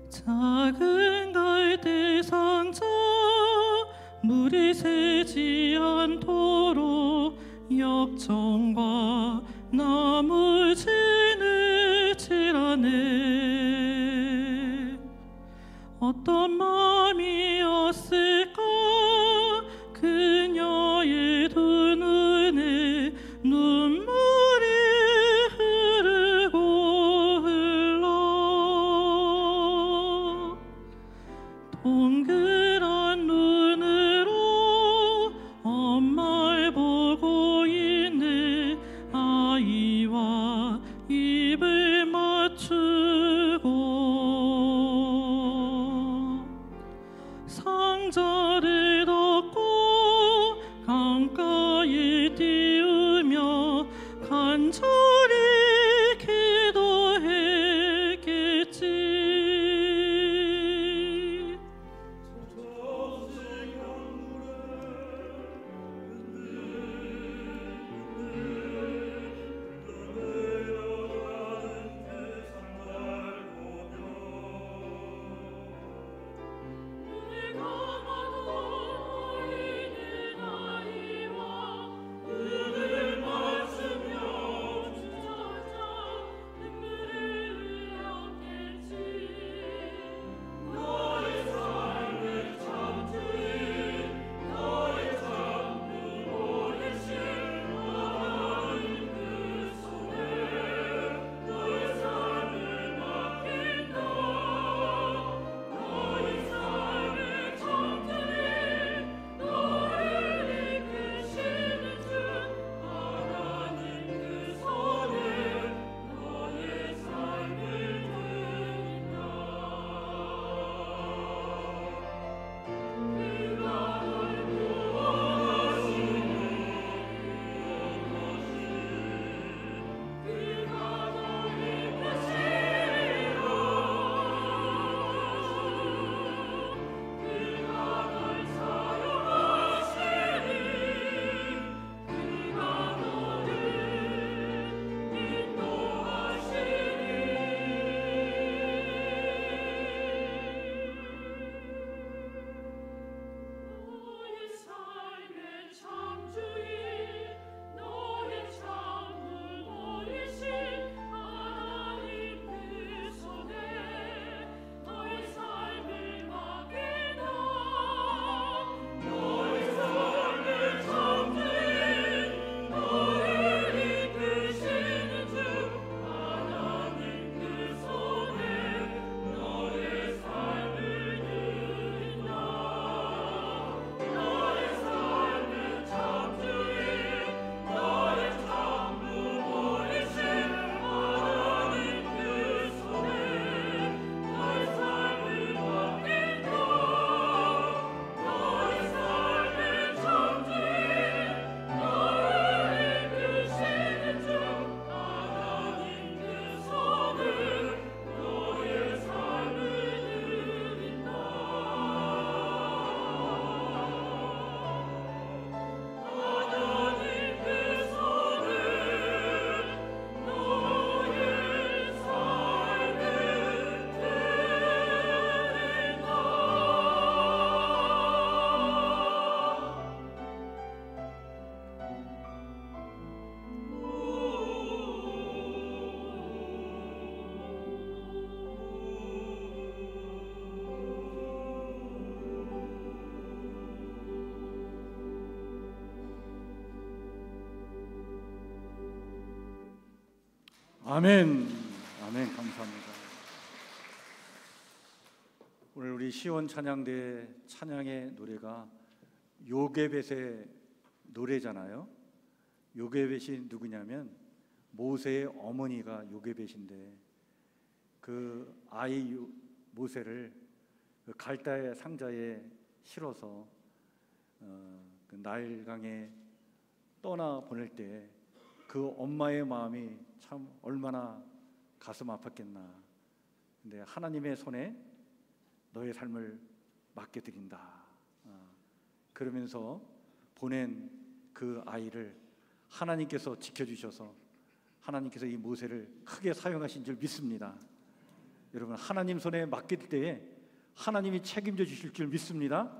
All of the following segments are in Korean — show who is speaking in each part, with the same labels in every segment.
Speaker 1: 작은 갈대 상자 물이 새지 않도록 역청과 나무진을 칠하네. 어떤 마음이었을까 그녀의 두 눈에 눈물이 흐르고 흘러. 동그란 눈으로 엄마를 보고 있는 아이와 입을 맞추고 상자를 덮고 강가에 띄우며 간절히 기도했겠지.
Speaker 2: 아멘. 아멘. 감사합니다. 오늘 우리 시온 찬양대 찬양의 노래가 요게벳의 노래잖아요. 요게벳이 누구냐면 모세의 어머니가 요게벳인데 그 아이 모세를 그 갈대 상자에 실어서 그 나일강에 떠나 보낼 때 그 엄마의 마음이 참 얼마나 가슴 아팠겠나. 근데 하나님의 손에 너의 삶을 맡겨드린다. 그러면서 보낸 그 아이를 하나님께서 지켜주셔서 하나님께서 이 모세를 크게 사용하신 줄 믿습니다. 여러분, 하나님 손에 맡길 때에 하나님이 책임져 주실 줄 믿습니다.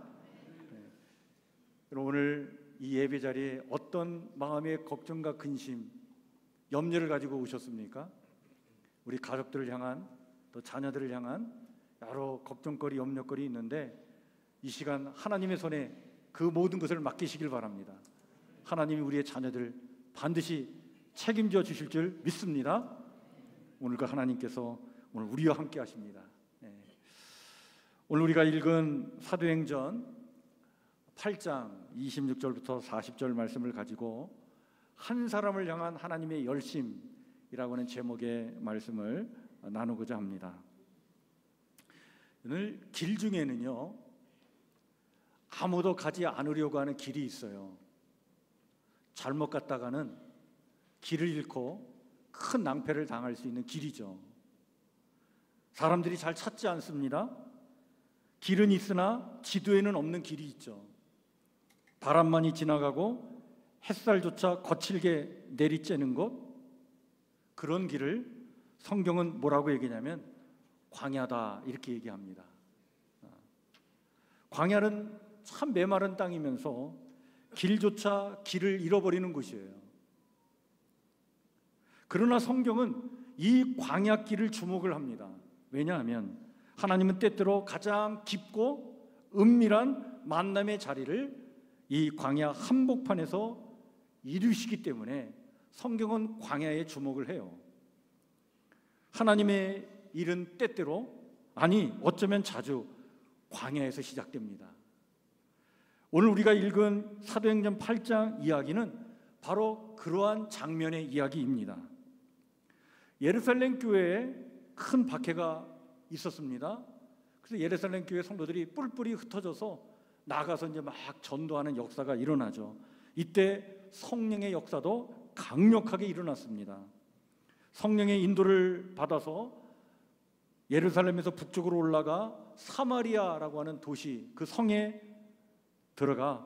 Speaker 2: 여러분, 오늘 이 예배 자리에 어떤 마음의 걱정과 근심, 염려를 가지고 오셨습니까? 우리 가족들을 향한, 또 자녀들을 향한 여러 걱정거리, 염려거리 있는데 이 시간 하나님의 손에 그 모든 것을 맡기시길 바랍니다. 하나님이 우리의 자녀들 반드시 책임져 주실 줄 믿습니다. 오늘 그 하나님께서 오늘 우리와 함께 하십니다. 오늘 우리가 읽은 사도행전 8장 26절부터 40절 말씀을 가지고 한 사람을 향한 하나님의 열심이라고 하는 제목의 말씀을 나누고자 합니다. 오늘 길 중에는요, 아무도 가지 않으려고 하는 길이 있어요. 잘못 갔다가는 길을 잃고 큰 낭패를 당할 수 있는 길이죠. 사람들이 잘 찾지 않습니다. 길은 있으나 지도에는 없는 길이 있죠. 바람만이 지나가고 햇살조차 거칠게 내리쬐는 곳, 그런 길을 성경은 뭐라고 얘기하냐면 광야다 이렇게 얘기합니다. 광야는 참 메마른 땅이면서 길조차 길을 잃어버리는 곳이에요. 그러나 성경은 이 광야길을 주목을 합니다. 왜냐하면 하나님은 때때로 가장 깊고 은밀한 만남의 자리를 이 광야 한복판에서 이루시기 때문에 성경은 광야에 주목을 해요. 하나님의 일은 때때로, 아니 어쩌면 자주 광야에서 시작됩니다. 오늘 우리가 읽은 사도행전 8장 이야기는 바로 그러한 장면의 이야기입니다. 예루살렘 교회에 큰 박해가 있었습니다. 그래서 예루살렘 교회 성도들이 뿔뿔이 흩어져서 나가서 이제 막 전도하는 역사가 일어나죠. 이때 성령의 역사도 강력하게 일어났습니다. 성령의 인도를 받아서 예루살렘에서 북쪽으로 올라가 사마리아라고 하는 도시, 그 성에 들어가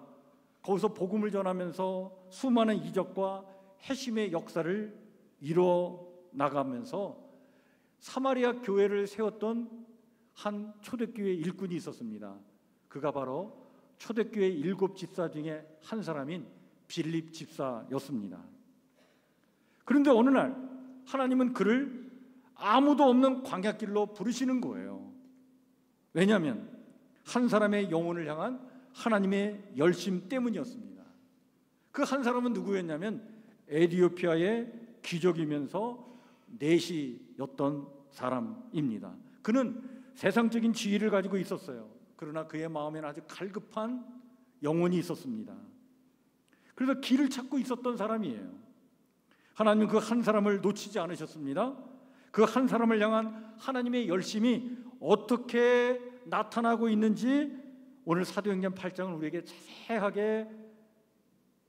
Speaker 2: 거기서 복음을 전하면서 수많은 이적과 회심의 역사를 이루어 나가면서 사마리아 교회를 세웠던 한 초대교회 일꾼이 있었습니다. 그가 바로 초대교회 7 집사 중에 한 사람인 빌립 집사였습니다. 그런데 어느 날 하나님은 그를 아무도 없는 광야길로 부르시는 거예요. 왜냐하면 한 사람의 영혼을 향한 하나님의 열심 때문이었습니다. 그 한 사람은 누구였냐면 에티오피아의 귀족이면서 내시였던 사람입니다. 그는 세상적인 지위를 가지고 있었어요. 그러나 그의 마음에는 아주 갈급한 영혼이 있었습니다. 그래서 길을 찾고 있었던 사람이에요. 하나님은 그 한 사람을 놓치지 않으셨습니다. 그 한 사람을 향한 하나님의 열심이 어떻게 나타나고 있는지 오늘 사도행전 8장은 우리에게 자세하게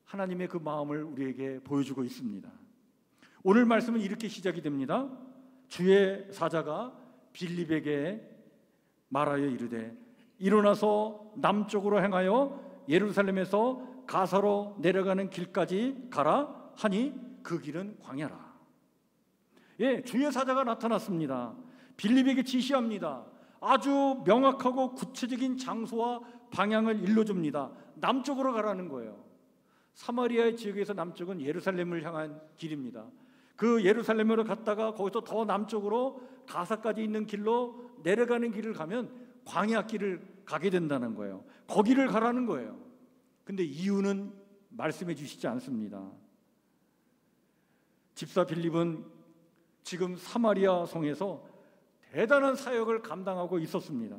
Speaker 2: 하나님의 그 마음을 우리에게 보여주고 있습니다. 오늘 말씀은 이렇게 시작이 됩니다. 주의 사자가 빌립에게 말하여 이르되 일어나서 남쪽으로 행하여 예루살렘에서 가사로 내려가는 길까지 가라 하니 그 길은 광야라. 예, 주의 사자가 나타났습니다. 빌립에게 지시합니다. 아주 명확하고 구체적인 장소와 방향을 일러줍니다. 남쪽으로 가라는 거예요. 사마리아의 지역에서 남쪽은 예루살렘을 향한 길입니다. 그 예루살렘으로 갔다가 거기서 더 남쪽으로 가사까지 있는 길로 내려가는 길을 가면 광야길을 가게 된다는 거예요. 거기를 가라는 거예요. 근데 이유는 말씀해 주시지 않습니다. 집사 빌립은 지금 사마리아 성에서 대단한 사역을 감당하고 있었습니다.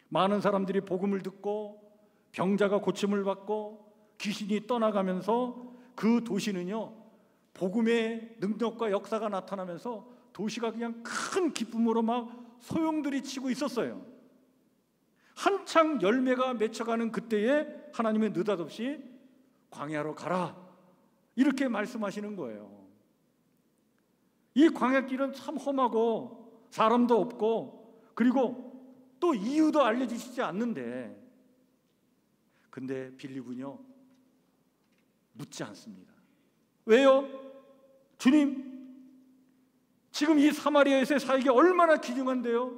Speaker 2: 많은 사람들이 복음을 듣고 병자가 고침을 받고 귀신이 떠나가면서 그 도시는요, 복음의 능력과 역사가 나타나면서 도시가 그냥 큰 기쁨으로 막 소용돌이 치고 있었어요. 한창 열매가 맺혀가는 그때에 하나님은 느닷없이 광야로 가라 이렇게 말씀하시는 거예요. 이 광야길은 참 험하고 사람도 없고 그리고 또 이유도 알려주시지 않는데, 근데 빌립은요 묻지 않습니다. 왜요? 주님, 지금 이 사마리아에서의 사역이 얼마나 귀중한데요?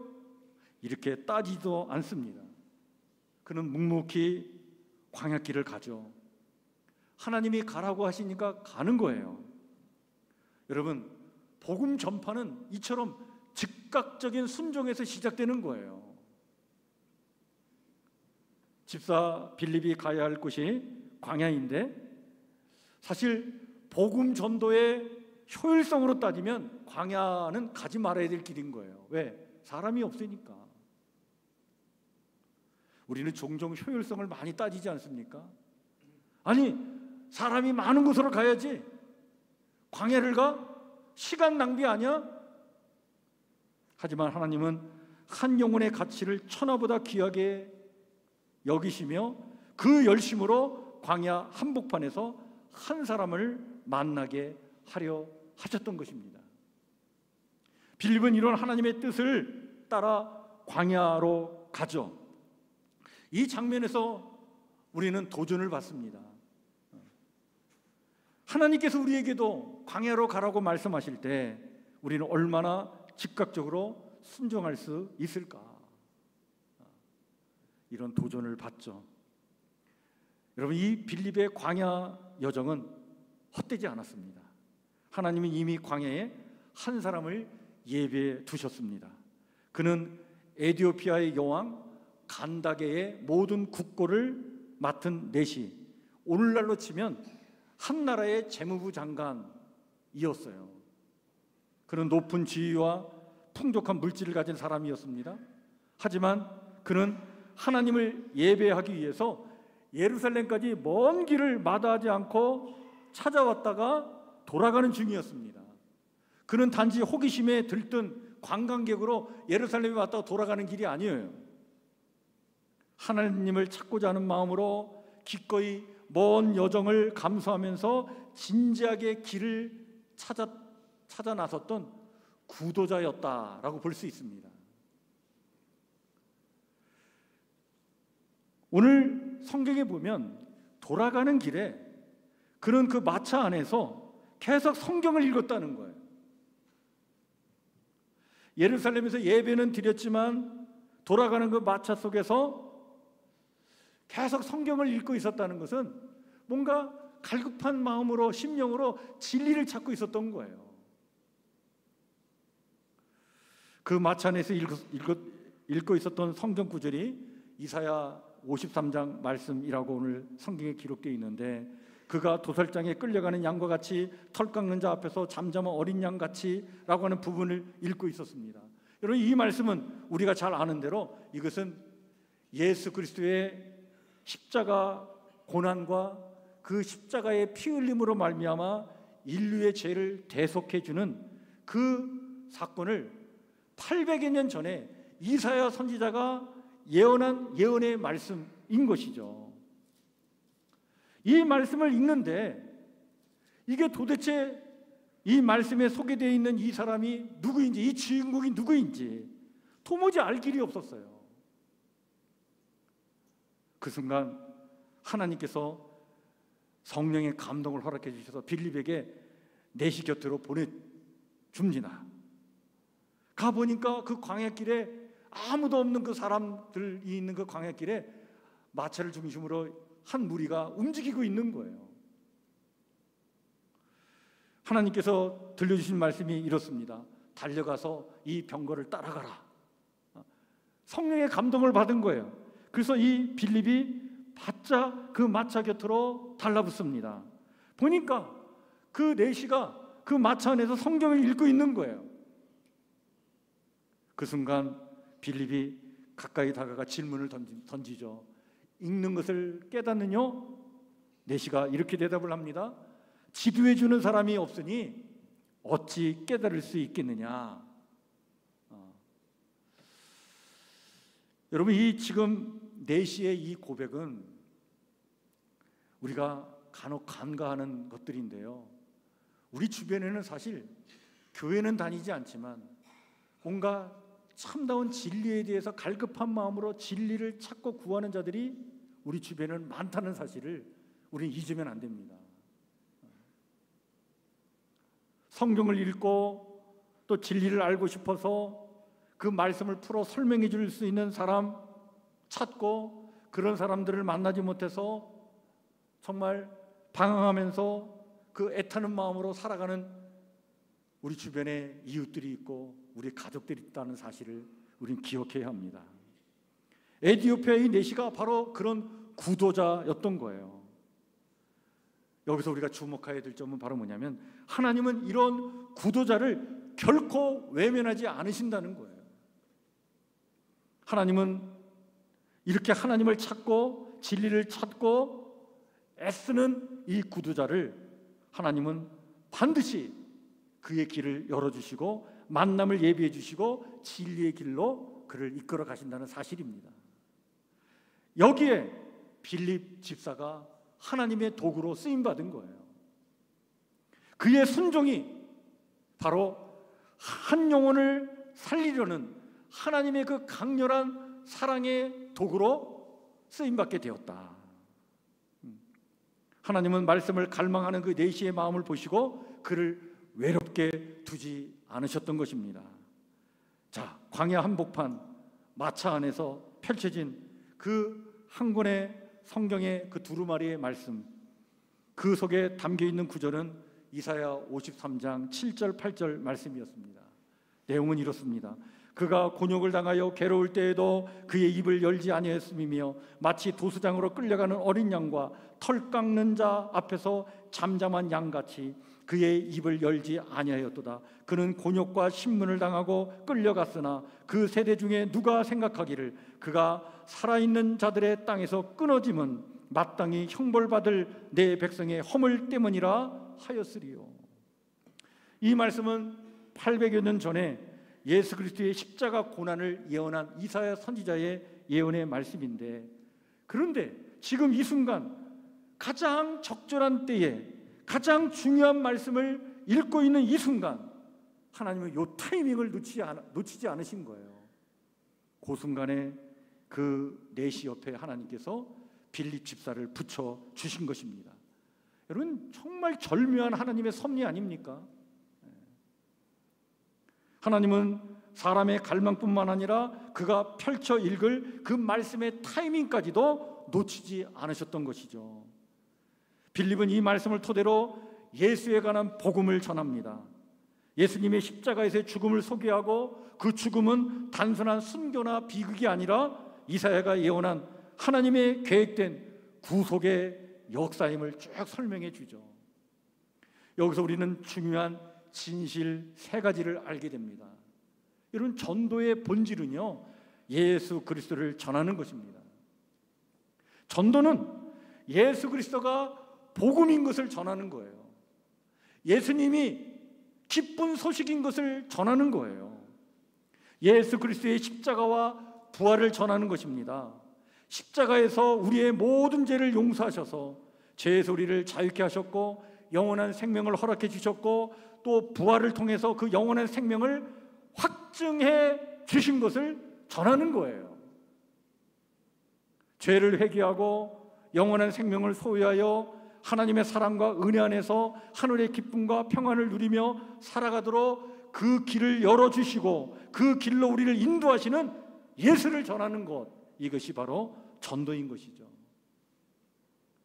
Speaker 2: 이렇게 따지도 않습니다. 그는 묵묵히 광야길을 가죠. 하나님이 가라고 하시니까 가는 거예요. 여러분, 복음 전파는 이처럼 즉각적인 순종에서 시작되는 거예요. 집사 빌립이 가야 할 곳이 광야인데, 사실 복음 전도의 효율성으로 따지면 광야는 가지 말아야 될 길인 거예요. 왜? 사람이 없으니까. 우리는 종종 효율성을 많이 따지지 않습니까? 아니, 사람이 많은 곳으로 가야지 광야를 가? 시간 낭비 아니야? 하지만 하나님은 한 영혼의 가치를 천하보다 귀하게 여기시며 그 열심으로 광야 한복판에서 한 사람을 만나게 하려 하셨던 것입니다. 빌립은 이런 하나님의 뜻을 따라 광야로 가죠. 이 장면에서 우리는 도전을 받습니다. 하나님께서 우리에게도 광야로 가라고 말씀하실 때 우리는 얼마나 즉각적으로 순종할 수 있을까? 이런 도전을 받죠. 여러분, 이 빌립의 광야 여정은 헛되지 않았습니다. 하나님은 이미 광야에 한 사람을 예비해 두셨습니다. 그는 에티오피아의 여왕 간다게의 모든 국고를 맡은 내시, 오늘날로 치면 한 나라의 재무부 장관이었어요. 그는 높은 지위와 풍족한 물질을 가진 사람이었습니다. 하지만 그는 하나님을 예배하기 위해서 예루살렘까지 먼 길을 마다하지 않고 찾아왔다가 돌아가는 중이었습니다. 그는 단지 호기심에 들뜬 관광객으로 예루살렘에 왔다가 돌아가는 길이 아니에요. 하나님을 찾고자 하는 마음으로 기꺼이 먼 여정을 감수하면서 진지하게 길을 찾아 나섰던 구도자였다라고 볼 수 있습니다. 오늘 성경에 보면 돌아가는 길에 그는 그 마차 안에서 계속 성경을 읽었다는 거예요. 예루살렘에서 예배는 드렸지만 돌아가는 그 마차 속에서 계속 성경을 읽고 있었다는 것은 뭔가 갈급한 마음으로, 심령으로 진리를 찾고 있었던 거예요. 그 마차 안에서 읽고 있었던 성경 구절이 이사야 53장 말씀이라고 오늘 성경에 기록되어 있는데, 그가 도살장에 끌려가는 양과 같이 털 깎는 자 앞에서 잠잠한 어린 양같이 라고 하는 부분을 읽고 있었습니다. 여러분, 이 말씀은 우리가 잘 아는 대로 이것은 예수 그리스도의 십자가 고난과 그 십자가의 피 흘림으로 말미암아 인류의 죄를 대속해 주는 그 사건을 800여 년 전에 이사야 선지자가 예언한 예언의 말씀인 것이죠. 이 말씀을 읽는데 이게 도대체 이 말씀에 소개되어 있는 이 사람이 누구인지, 이 주인공이 누구인지 도무지 알 길이 없었어요. 그 순간 하나님께서 성령의 감동을 허락해 주셔서 빌립에게 내시 곁으로 보내줍니다. 가보니까 그 광야길에 아무도 없는 그 사람들이 있는 그 광야길에 마차를 중심으로 한 무리가 움직이고 있는 거예요. 하나님께서 들려주신 말씀이 이렇습니다. 달려가서 이 병거를 따라가라. 성령의 감동을 받은 거예요. 그래서 이 빌립이 바짝 그 마차 곁으로 달라붙습니다. 보니까 그 내시가 그 마차 안에서 성경을 읽고 있는 거예요. 그 순간 빌립이 가까이 다가가 질문을 던지죠. 읽는 것을 깨닫느뇨? 내시가 이렇게 대답을 합니다. 지도해 주는 사람이 없으니 어찌 깨달을 수 있겠느냐. 여러분, 이 지금 내시의 이 고백은 우리가 간혹 간과하는 것들인데요, 우리 주변에는 사실 교회는 다니지 않지만 뭔가 참다운 진리에 대해서 갈급한 마음으로 진리를 찾고 구하는 자들이 우리 주변에는 많다는 사실을 우리는 잊으면 안 됩니다. 성경을 읽고 또 진리를 알고 싶어서 그 말씀을 풀어 설명해 줄 수 있는 사람 찾고, 그런 사람들을 만나지 못해서 정말 방황하면서 그 애타는 마음으로 살아가는 우리 주변에 이웃들이 있고 우리 가족들이 있다는 사실을 우리는 기억해야 합니다. 에티오피아의 내시가 바로 그런 구도자였던 거예요. 여기서 우리가 주목해야 될 점은 바로 뭐냐면, 하나님은 이런 구도자를 결코 외면하지 않으신다는 거예요. 하나님은 이렇게 하나님을 찾고 진리를 찾고 애쓰는 이 구도자를 하나님은 반드시 그의 길을 열어주시고 만남을 예비해 주시고 진리의 길로 그를 이끌어 가신다는 사실입니다. 여기에 빌립 집사가 하나님의 도구로 쓰임받은 거예요. 그의 순종이 바로 한 영혼을 살리려는 하나님의 그 강렬한 사랑의 도구로 쓰임받게 되었다. 하나님은 말씀을 갈망하는 그 내시의 마음을 보시고 그를 외롭게 두지 않으셨던 것입니다. 자, 광야 한복판 마차 안에서 펼쳐진 그 한 권의 성경의 그 두루마리의 말씀, 그 속에 담겨있는 구절은 이사야 53장 7절 8절 말씀이었습니다. 내용은 이렇습니다. 그가 곤욕을 당하여 괴로울 때에도 그의 입을 열지 아니하였음이며 마치 도수장으로 끌려가는 어린 양과 털 깎는 자 앞에서 잠잠한 양같이 그의 입을 열지 아니하였도다. 그는 곤욕과 신문을 당하고 끌려갔으나 그 세대 중에 누가 생각하기를 그가 살아있는 자들의 땅에서 끊어짐은 마땅히 형벌받을 내 백성의 허물 때문이라 하였으리요. 이 말씀은 800여 년 전에 예수 그리스도의 십자가 고난을 예언한 이사야 선지자의 예언의 말씀인데, 그런데 지금 이 순간 가장 적절한 때에 가장 중요한 말씀을 읽고 있는 이 순간 하나님은 이 타이밍을 놓치지 않으신 거예요. 그 순간에 그 내시 옆에 하나님께서 빌립 집사를 붙여 주신 것입니다. 여러분, 정말 절묘한 하나님의 섭리 아닙니까? 하나님은 사람의 갈망뿐만 아니라 그가 펼쳐 읽을 그 말씀의 타이밍까지도 놓치지 않으셨던 것이죠. 빌립은 이 말씀을 토대로 예수에 관한 복음을 전합니다. 예수님의 십자가에서의 죽음을 소개하고 그 죽음은 단순한 순교나 비극이 아니라 이사야가 예언한 하나님의 계획된 구속의 역사임을 쭉 설명해 주죠. 여기서 우리는 중요한 진실 세 가지를 알게 됩니다. 여러분, 전도의 본질은요, 예수 그리스도를 전하는 것입니다. 전도는 예수 그리스도가 복음인 것을 전하는 거예요. 예수님이 기쁜 소식인 것을 전하는 거예요. 예수 그리스도의 십자가와 부활을 전하는 것입니다. 십자가에서 우리의 모든 죄를 용서하셔서 죄에서 우리를 자유케 하셨고 영원한 생명을 허락해 주셨고 또 부활을 통해서 그 영원한 생명을 확증해 주신 것을 전하는 거예요. 죄를 회개하고 영원한 생명을 소유하여 하나님의 사랑과 은혜 안에서 하늘의 기쁨과 평안을 누리며 살아가도록 그 길을 열어주시고 그 길로 우리를 인도하시는 예수를 전하는 것, 이것이 바로 전도인 것이죠.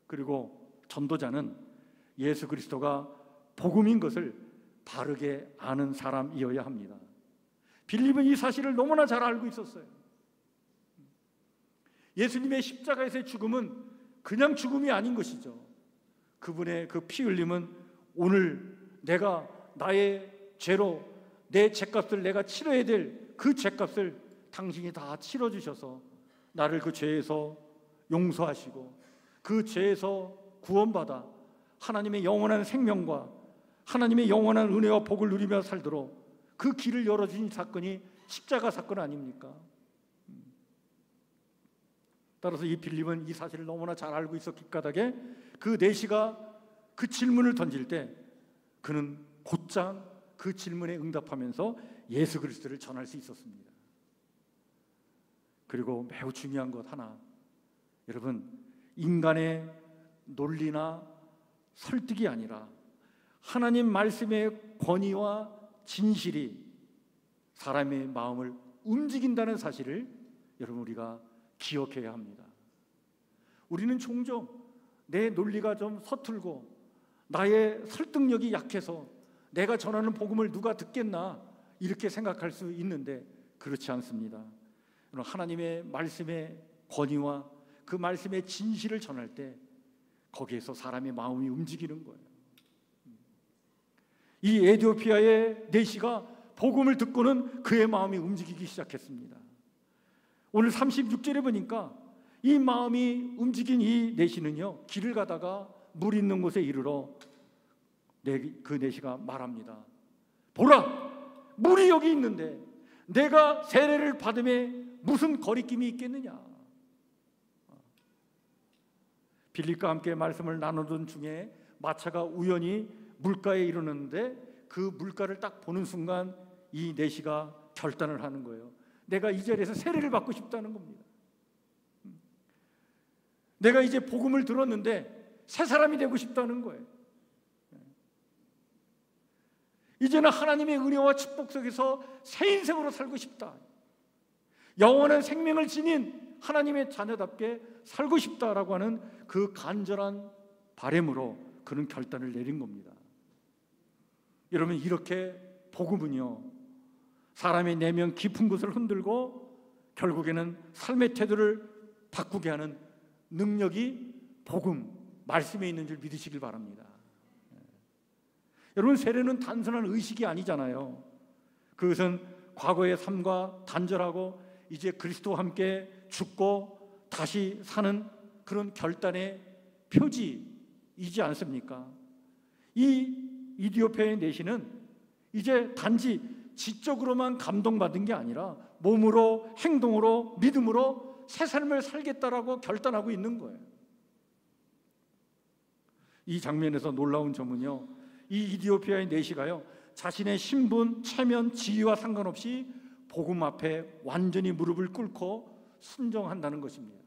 Speaker 2: 그리고 전도자는 예수 그리스도가 복음인 것을 바르게 아는 사람이어야 합니다. 빌립은 이 사실을 너무나 잘 알고 있었어요. 예수님의 십자가에서의 죽음은 그냥 죽음이 아닌 것이죠. 그분의 그 피 흘림은 오늘 내가 나의 죄로 내 죄값을 내가 치러야 될 그 죄값을 당신이 다 치러주셔서 나를 그 죄에서 용서하시고 그 죄에서 구원받아 하나님의 영원한 생명과 하나님의 영원한 은혜와 복을 누리며 살도록 그 길을 열어주신 사건이 십자가 사건 아닙니까? 따라서 이 빌립은 이 사실을 너무나 잘 알고 있었기 까닭에 그 내시가 그 질문을 던질 때 그는 곧장 그 질문에 응답하면서 예수 그리스도를 전할 수 있었습니다. 그리고 매우 중요한 것 하나, 여러분, 인간의 논리나 설득이 아니라 하나님 말씀의 권위와 진실이 사람의 마음을 움직인다는 사실을 여러분 우리가 기억해야 합니다. 우리는 종종 내 논리가 좀 서툴고 나의 설득력이 약해서 내가 전하는 복음을 누가 듣겠나 이렇게 생각할 수 있는데 그렇지 않습니다. 하나님의 말씀의 권위와 그 말씀의 진실을 전할 때 거기에서 사람의 마음이 움직이는 거예요. 이 에티오피아의 내시가 복음을 듣고는 그의 마음이 움직이기 시작했습니다. 오늘 36절에 보니까 이 마음이 움직인 이 내시는요, 길을 가다가 물 있는 곳에 이르러 그 내시가 말합니다. 보라! 물이 여기 있는데 내가 세례를 받음에 무슨 거리낌이 있겠느냐. 빌립과 함께 말씀을 나누던 중에 마차가 우연히 물가에 이르는데 그 물가를 딱 보는 순간 이 내시가 결단을 하는 거예요. 내가 이 자리에서 세례를 받고 싶다는 겁니다. 내가 이제 복음을 들었는데 새 사람이 되고 싶다는 거예요. 이제는 하나님의 은혜와 축복 속에서 새 인생으로 살고 싶다. 영원한 생명을 지닌 하나님의 자녀답게 살고 싶다라고 하는 그 간절한 바람으로 그는 결단을 내린 겁니다. 여러분, 이렇게 복음은요, 사람의 내면 깊은 곳을 흔들고 결국에는 삶의 태도를 바꾸게 하는 능력이 복음, 말씀에 있는 줄 믿으시길 바랍니다. 여러분, 세례는 단순한 의식이 아니잖아요. 그것은 과거의 삶과 단절하고 이제 그리스도와 함께 죽고 다시 사는 그런 결단의 표지이지 않습니까? 이 이디오피아의 내시는 이제 단지 지적으로만 감동받은 게 아니라 몸으로, 행동으로, 믿음으로 새 삶을 살겠다라고 결단하고 있는 거예요. 이 장면에서 놀라운 점은요, 이 이디오피아의 내시가요, 자신의 신분, 체면, 지위와 상관없이 복음 앞에 완전히 무릎을 꿇고 순종한다는 것입니다.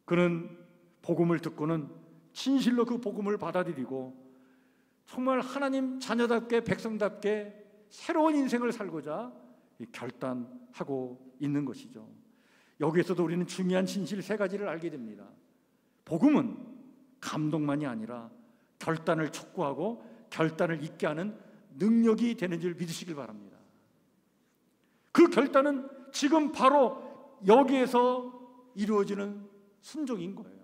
Speaker 2: 그는 복음을 듣고는 진실로 그 복음을 받아들이고 정말 하나님 자녀답게, 백성답게 새로운 인생을 살고자 결단하고 있는 것이죠. 여기에서도 우리는 중요한 진실 세 가지를 알게 됩니다. 복음은 감동만이 아니라 결단을 촉구하고 결단을 있게 하는 능력이 되는 줄 믿으시길 바랍니다. 그 결단은 지금 바로 여기에서 이루어지는 순종인 거예요.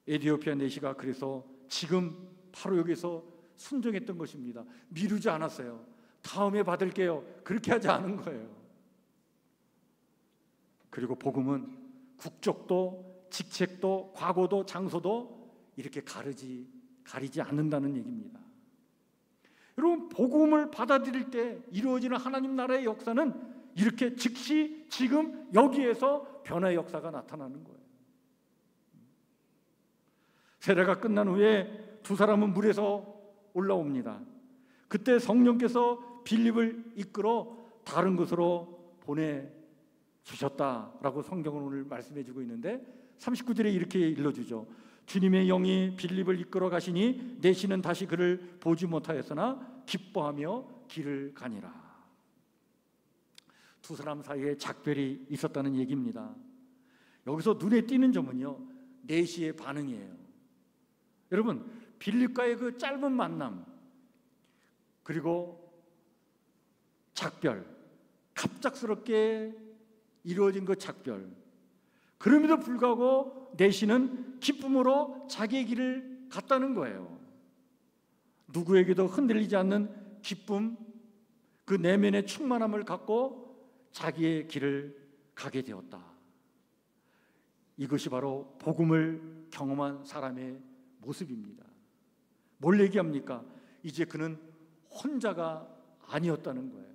Speaker 2: 에티오피아 내시가 그래서 지금 바로 여기서 순종했던 것입니다. 미루지 않았어요. 다음에 받을게요. 그렇게 하지 않은 거예요. 그리고 복음은 국적도 직책도 과거도 장소도 이렇게 가리지 않는다는 얘기입니다. 여러분, 복음을 받아들일 때 이루어지는 하나님 나라의 역사는 이렇게 즉시 지금 여기에서 변화의 역사가 나타나는 거예요. 세례가 끝난 후에 두 사람은 물에서 올라옵니다. 그때 성령께서 빌립을 이끌어 다른 곳으로 보내주셨다라고 성경은 오늘 말씀해 주고 있는데 39절에 이렇게 일러주죠. 주님의 영이 빌립을 이끌어 가시니 내시는 다시 그를 보지 못하였으나 기뻐하며 길을 가니라. 두 사람 사이에 작별이 있었다는 얘기입니다. 여기서 눈에 띄는 점은요, 내시의 반응이에요. 여러분, 빌립과의 그 짧은 만남, 그리고 작별, 갑작스럽게 이루어진 그 작별, 그럼에도 불구하고 내시는 기쁨으로 자기의 길을 갔다는 거예요. 누구에게도 흔들리지 않는 기쁨, 그 내면의 충만함을 갖고 자기의 길을 가게 되었다. 이것이 바로 복음을 경험한 사람의 모습입니다. 뭘 얘기합니까? 이제 그는 혼자가 아니었다는 거예요.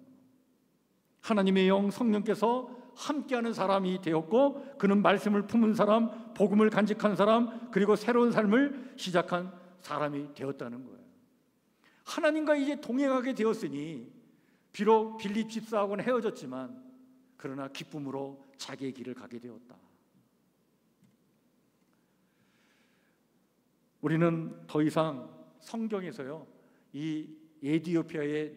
Speaker 2: 하나님의 영 성령께서 함께하는 사람이 되었고 그는 말씀을 품은 사람, 복음을 간직한 사람, 그리고 새로운 삶을 시작한 사람이 되었다는 거예요. 하나님과 이제 동행하게 되었으니 비록 빌립 집사하고는 헤어졌지만 그러나 기쁨으로 자기의 길을 가게 되었다. 우리는 더 이상 성경에서요, 이 에티오피아의